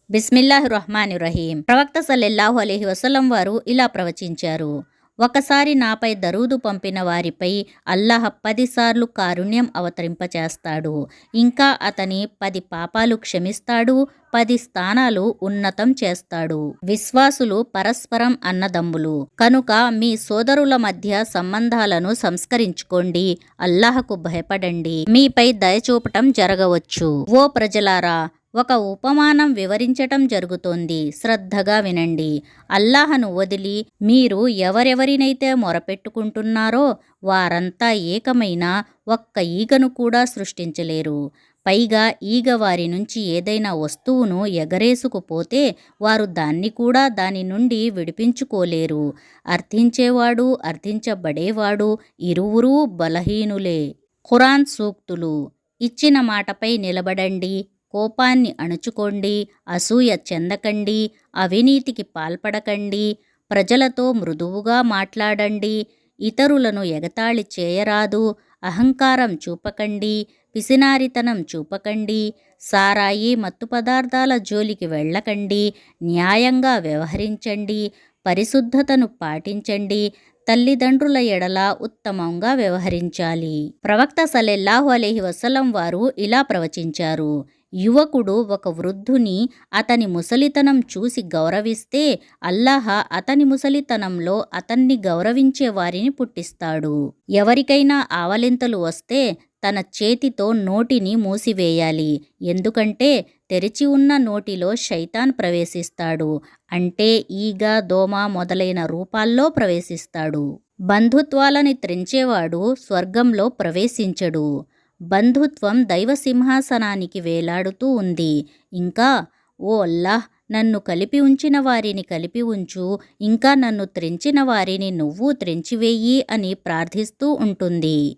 బిస్మిల్లాహిర్రహ్మానిర్రహీం. ప్రవక్త సల్లల్లాహు అలైహి వసల్లం వారు ఇలా ప్రవచించారు: ఒకసారి నాపై దరూదు పంపిన వారిపై అల్లాహ్ 10 సార్లు కారుణ్యం అవతరింపచేస్తాడు. ఇంకా అతని 10 పాపాలు క్షమిస్తాడు, 10 స్థానాలు ఉన్నతం చేస్తాడు. విశ్వాసులు పరస్పరం అన్నదమ్ములు కనుక మీ సోదరుల మధ్య సంబంధాలను సంస్కరించుకోండి. అల్లాహకు భయపడండి. మీపై దయచూపటం జరగవచ్చు. ఓ ప్రజలారా, ఒక ఉపమానం వివరించటం జరుగుతోంది, శ్రద్ధగా వినండి. అల్లాహను వదిలి మీరు ఎవరెవరినైతే మొరపెట్టుకుంటున్నారో వారంతా ఏకమైన ఒక్క ఈగను కూడా సృష్టించలేరు. పైగా ఈగ వారి నుంచి ఏదైనా వస్తువును ఎగరేసుకుపోతే వారు దాన్ని కూడా దాని నుండి విడిపించుకోలేరు. అర్థించేవాడు, అర్థించబడేవాడు ఇరువురూ బలహీనులే. ఖురాన్ సూక్తులు. ఇచ్చిన మాటపై నిలబడండి, కోపాన్ని అణుచుకోండి, అసూయ చెందకండి, అవినీతికి పాల్పడకండి, ప్రజలతో మృదువుగా మాట్లాడండి, ఇతరులను ఎగతాళి చేయరాదు, అహంకారం చూపకండి, పిసినారితనం చూపకండి, సారాయి మత్తు పదార్థాల జోలికి వెళ్ళకండి, న్యాయంగా వ్యవహరించండి, పరిశుద్ధతను పాటించండి, తల్లిదండ్రుల ఎడల ఉత్తమంగా వ్యవహరించాలి. ప్రవక్త సల్లల్లాహు అలైహి వసల్లం వారు ఇలా ప్రవచించారు: యువకుడు ఒక వృద్ధుని అతని ముసలితనం చూసి గౌరవిస్తే అల్లాహ్ అతని ముసలితనంలో అతన్ని గౌరవించే వారిని పుట్టిస్తాడు. ఎవరికైనా ఆవలింతలు వస్తే తన చేతితో నోటిని మూసివేయాలి. ఎందుకంటే తెరిచి ఉన్న నోటిలో శైతాన్ ప్రవేశిస్తాడు. అంటే ఈగ, దోమ మొదలైన రూపాల్లో ప్రవేశిస్తాడు. బంధుత్వాలని త్రెంచేవాడు స్వర్గంలో ప్రవేశించడు. బంధుత్వం దైవ సింహాసనానికి వేలాడుతూ ఉంది. ఇంకా, ఓ అల్లాహ్, నన్ను కలిపి ఉంచిన వారిని కలిపి ఉంచు, ఇంకా నన్ను త్రెంచిన వారిని నువ్వు త్రెంచివేయి అని ప్రార్థిస్తూ ఉంటుంది.